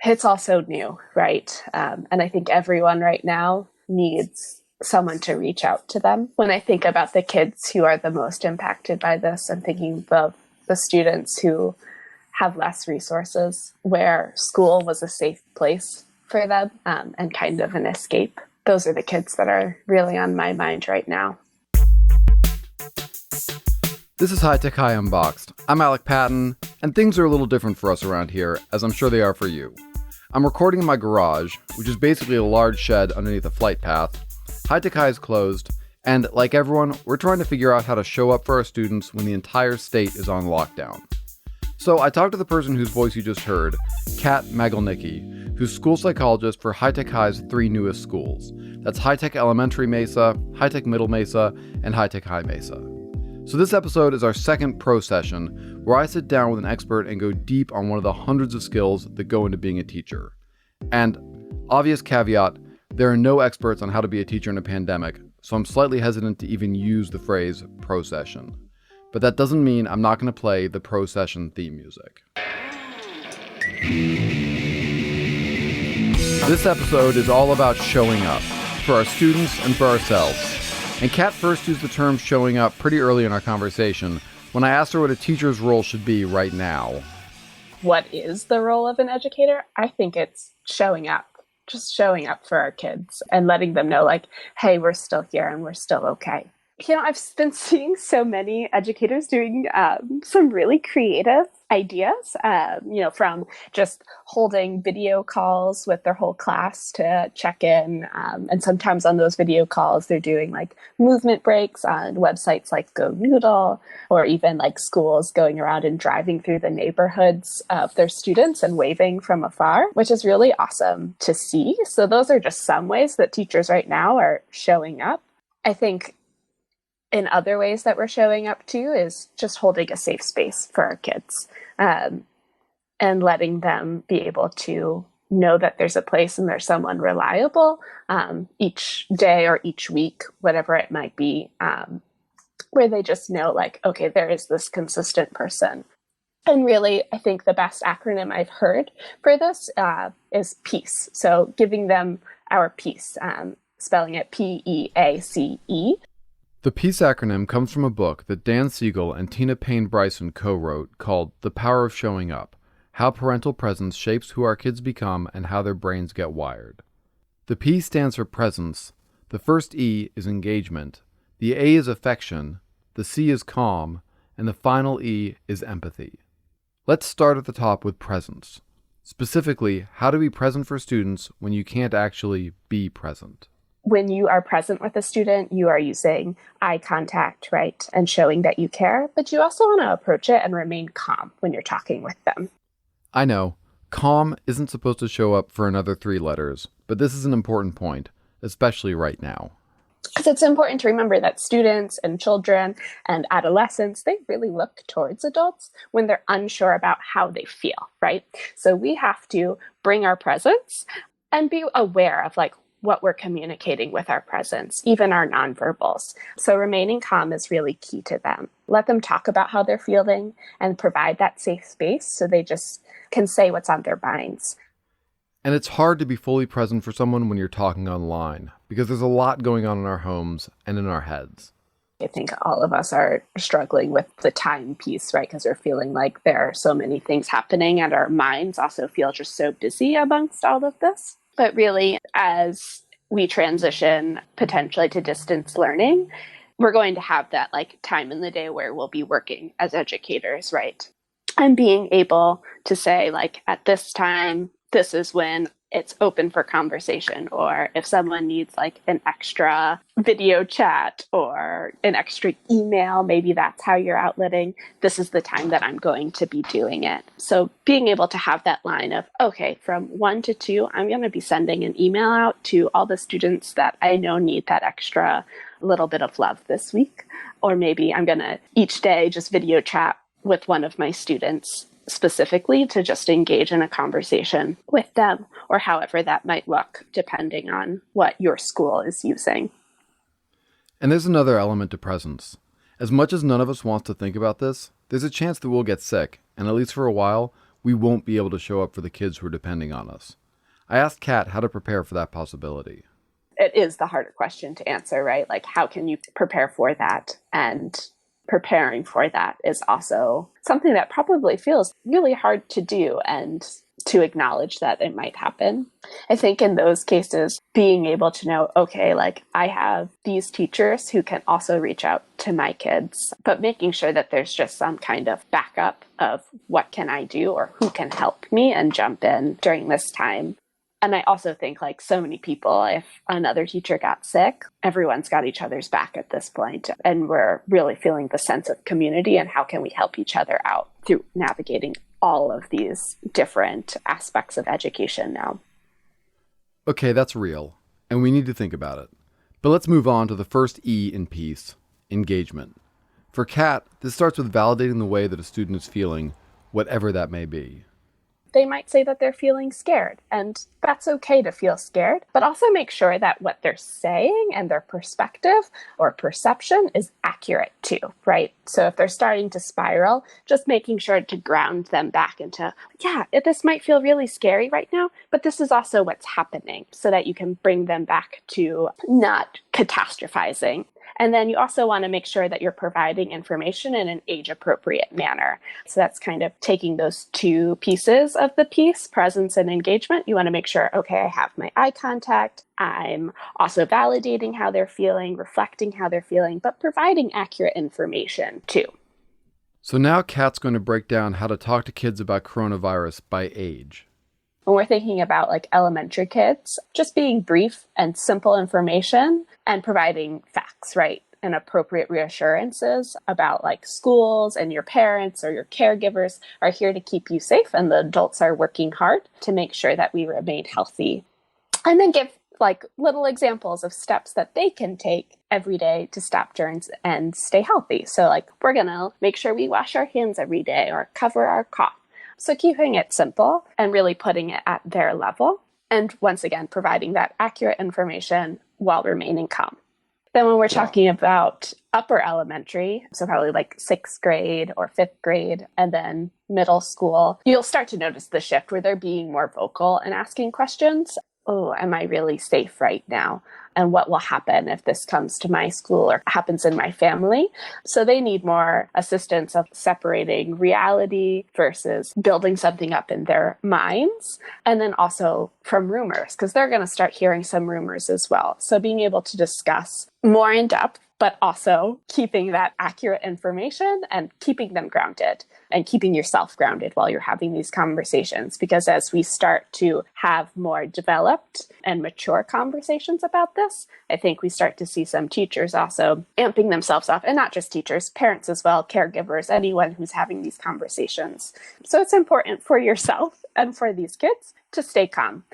it's also new, right? And I think everyone right now needs someone to reach out to them. When I think about the kids who are the most impacted by this, I'm thinking of the students who have less resources, where school was a safe place for them and kind of an escape. Those are the kids that are really on my mind right now. This is High Tech High Unboxed. I'm Alec Patton, and things are a little different for us around here, as I'm sure they are for you. I'm recording in my garage, which is basically a large shed underneath a flight path. High Tech High is closed, and like everyone, we're trying to figure out how to show up for our students when the entire state is on lockdown. So I talked to the person whose voice you just heard, Kat Magalnicki, who's school psychologist for High Tech High's 3 newest schools. That's High Tech Elementary Mesa, High Tech Middle Mesa, and High Tech High Mesa. So this episode is our second pro session, where I sit down with an expert and go deep on one of the hundreds of skills that go into being a teacher. And, obvious caveat, there are no experts on how to be a teacher in a pandemic, so I'm slightly hesitant to even use the phrase pro session. But that doesn't mean I'm not going to play the pro session theme music. This episode is all about showing up, for our students and for ourselves. And Kat first used the term showing up pretty early in our conversation when I asked her what a teacher's role should be right now. What is the role of an educator? I think it's showing up, just showing up for our kids and letting them know, like, hey, we're still here and we're still okay. You know, I've been seeing so many educators doing some really creative ideas, from just holding video calls with their whole class to check in. And sometimes on those video calls, they're doing like movement breaks on websites like Go Noodle, or even like schools going around and driving through the neighborhoods of their students and waving from afar, which is really awesome to see. So those are just some ways that teachers right now are showing up. I think in other ways that we're showing up to is just holding a safe space for our kids, and letting them be able to know that there's a place and there's someone reliable each day or each week, whatever it might be, where they just know, like, okay, there is this consistent person. And really, I think the best acronym I've heard for this is PEACE. So giving them our peace, spelling it PEACE. The PEACE acronym comes from a book that Dan Siegel and Tina Payne Bryson co-wrote called The Power of Showing Up: How Parental Presence Shapes Who Our Kids Become and How Their Brains Get Wired. The P stands for presence, the first E is engagement, the A is affection, the C is calm, and the final E is empathy. Let's start at the top with presence. Specifically, how to be present for students when you can't actually be present. When you are present with a student, you are using eye contact, right? And showing that you care, but you also want to approach it and remain calm when you're talking with them. I know, calm isn't supposed to show up for another 3 letters, but this is an important point, especially right now. Because it's important to remember that students and children and adolescents, they really look towards adults when they're unsure about how they feel, right? So we have to bring our presence and be aware of like what we're communicating with our presence, even our nonverbals. So remaining calm is really key to them. Let them talk about how they're feeling and provide that safe space so they just can say what's on their minds. And it's hard to be fully present for someone when you're talking online, because there's a lot going on in our homes and in our heads. I think all of us are struggling with the time piece, right? Because we're feeling like there are so many things happening and our minds also feel just so busy amongst all of this. But really, as we transition potentially to distance learning, we're going to have that like time in the day where we'll be working as educators, right? And being able to say like, at this time, this is when it's open for conversation, or if someone needs like an extra video chat or an extra email, maybe that's how you're outletting, this is the time that I'm going to be doing it. So being able to have that line of, okay, from 1 to 2, I'm going to be sending an email out to all the students that I know need that extra little bit of love this week. Or maybe I'm going to each day just video chat with one of my students specifically to just engage in a conversation with them, or however that might look, depending on what your school is using. And there's another element to presence. As much as none of us wants to think about this, there's a chance that we'll get sick, and at least for a while, we won't be able to show up for the kids who are depending on us. I asked Kat how to prepare for that possibility. It is the harder question to answer, right? Like, how can you prepare for that? And preparing for that is also something that probably feels really hard to do and to acknowledge that it might happen. I think in those cases, being able to know, okay, like I have these teachers who can also reach out to my kids, but making sure that there's just some kind of backup of what can I do or who can help me and jump in during this time. And I also think, like so many people, if another teacher got sick, everyone's got each other's back at this point. And we're really feeling the sense of community and how can we help each other out through navigating all of these different aspects of education now. Okay, that's real, and we need to think about it. But let's move on to the first E in peace, engagement. For Kat, this starts with validating the way that a student is feeling, whatever that may be. They might say that they're feeling scared, and that's okay to feel scared, but also make sure that what they're saying and their perspective or perception is accurate too, right? So if they're starting to spiral, just making sure to ground them back into, yeah, this might feel really scary right now, but this is also what's happening, so that you can bring them back to not catastrophizing. And then you also want to make sure that you're providing information in an age-appropriate manner. So that's kind of taking those two pieces of the piece, presence and engagement. You want to make sure, okay, I have my eye contact. I'm also validating how they're feeling, reflecting how they're feeling, but providing accurate information too. So now Kat's going to break down how to talk to kids about coronavirus by age. When we're thinking about like elementary kids, just being brief and simple information and providing facts, right? And appropriate reassurances about like schools and your parents or your caregivers are here to keep you safe, and the adults are working hard to make sure that we remain healthy. And then give like little examples of steps that they can take every day to stop germs and stay healthy. So like we're gonna make sure we wash our hands every day or cover our cough. So keeping it simple and really putting it at their level. And once again, providing that accurate information while remaining calm. Then when we're talking about upper elementary, so probably like 6th grade or 5th grade, and then middle school, you'll start to notice the shift where they're being more vocal and asking questions. Oh, am I really safe right now? And what will happen if this comes to my school or happens in my family? So they need more assistance of separating reality versus building something up in their minds. And then also from rumors, because they're going to start hearing some rumors as well. So being able to discuss more in depth, but also keeping that accurate information and keeping them grounded and keeping yourself grounded while you're having these conversations. Because as we start to have more developed and mature conversations about this, I think we start to see some teachers also amping themselves up, and not just teachers, parents as well, caregivers, anyone who's having these conversations. So it's important for yourself and for these kids to stay calm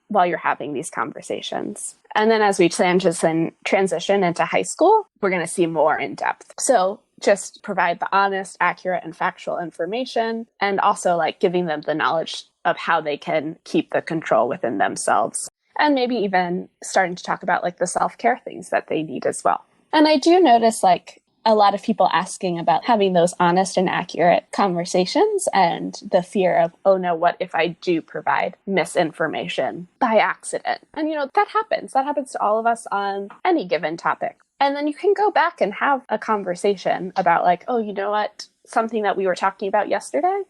while you're having these conversations. And then as we transition into high school, we're going to see more in depth. So just provide the honest, accurate, and factual information, and also like giving them the knowledge of how they can keep the control within themselves. And maybe even starting to talk about like the self-care things that they need as well. And I do notice like a lot of people asking about having those honest and accurate conversations, and the fear of, oh no, what if I do provide misinformation by accident? And that happens. That happens to all of us on any given topic. And then you can go back and have a conversation about like, oh, you know what? Something that we were talking about yesterday,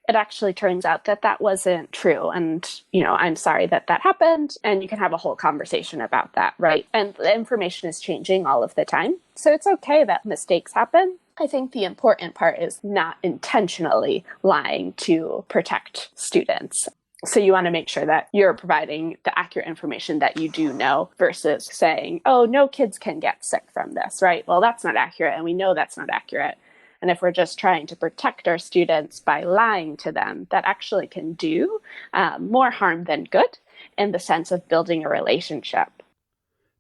it actually turns out that that wasn't true. And, I'm sorry that that happened. And you can have a whole conversation about that, right? And the information is changing all of the time. So it's okay that mistakes happen. I think the important part is not intentionally lying to protect students. So you want to make sure that you're providing the accurate information that you do know versus saying, oh, no kids can get sick from this, right? Well, that's not accurate. And we know that's not accurate. And if we're just trying to protect our students by lying to them, that actually can do more harm than good in the sense of building a relationship.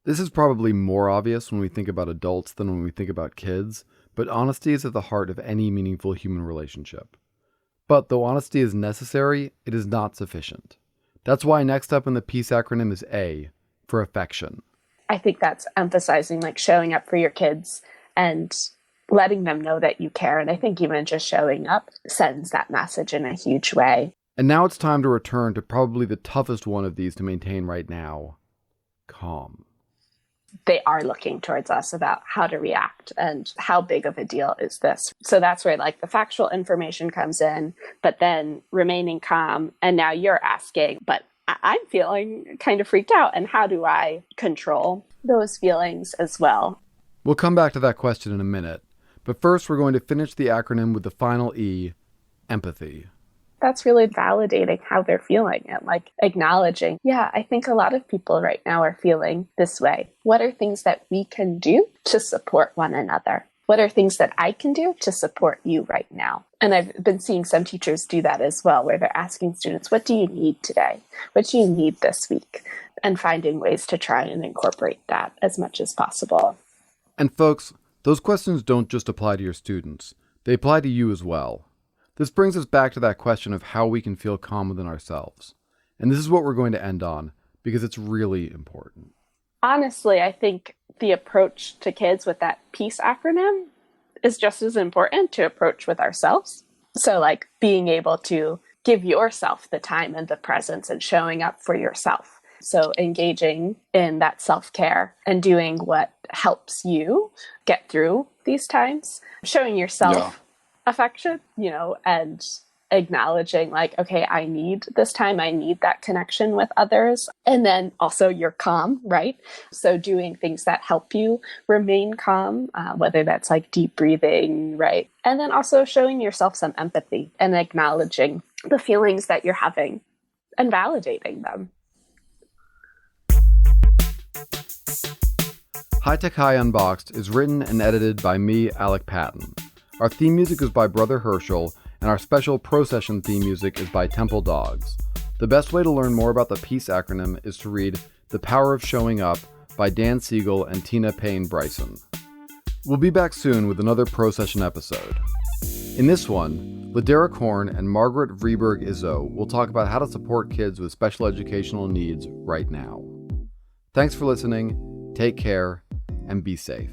This is probably more obvious when we think about adults than when we think about kids, but honesty is at the heart of any meaningful human relationship. But though honesty is necessary, it is not sufficient. That's why next up in the PEACE acronym is A, for affection. I think that's emphasizing like showing up for your kids and letting them know that you care. And I think even just showing up sends that message in a huge way. And now it's time to return to probably the toughest one of these to maintain right now: calm. They are looking towards us about how to react and how big of a deal is this. So that's where like the factual information comes in, but then remaining calm. And now you're asking, but I'm feeling kind of freaked out. And how do I control those feelings as well? We'll come back to that question in a minute. But first, we're going to finish the acronym with the final E, empathy. That's really validating how they're feeling and like acknowledging, yeah, I think a lot of people right now are feeling this way. What are things that we can do to support one another? What are things that I can do to support you right now? And I've been seeing some teachers do that as well, where they're asking students, what do you need today? What do you need this week? And finding ways to try and incorporate that as much as possible. And folks, those questions don't just apply to your students. They apply to you as well. This brings us back to that question of how we can feel calm within ourselves. And this is what we're going to end on, because it's really important. Honestly, I think the approach to kids with that PEACE acronym is just as important to approach with ourselves. So like being able to give yourself the time and the presence and showing up for yourself. So engaging in that self-care and doing what helps you get through these times, showing yourself affection, and acknowledging like, okay, I need this time. I need that connection with others. And then also you're calm, right? So doing things that help you remain calm, whether that's like deep breathing, right? And then also showing yourself some empathy and acknowledging the feelings that you're having and validating them. High Tech High Unboxed is written and edited by me, Alec Patton. Our theme music is by Brother Herschel, and our special Pro Session theme music is by Temple Dogs. The best way to learn more about the PEACE acronym is to read The Power of Showing Up by Dan Siegel and Tina Payne Bryson. We'll be back soon with another Pro Session episode. In this one, Ladera Korn and Margaret Vreeberg Izzo will talk about how to support kids with special educational needs right now. Thanks for listening, take care, and be safe.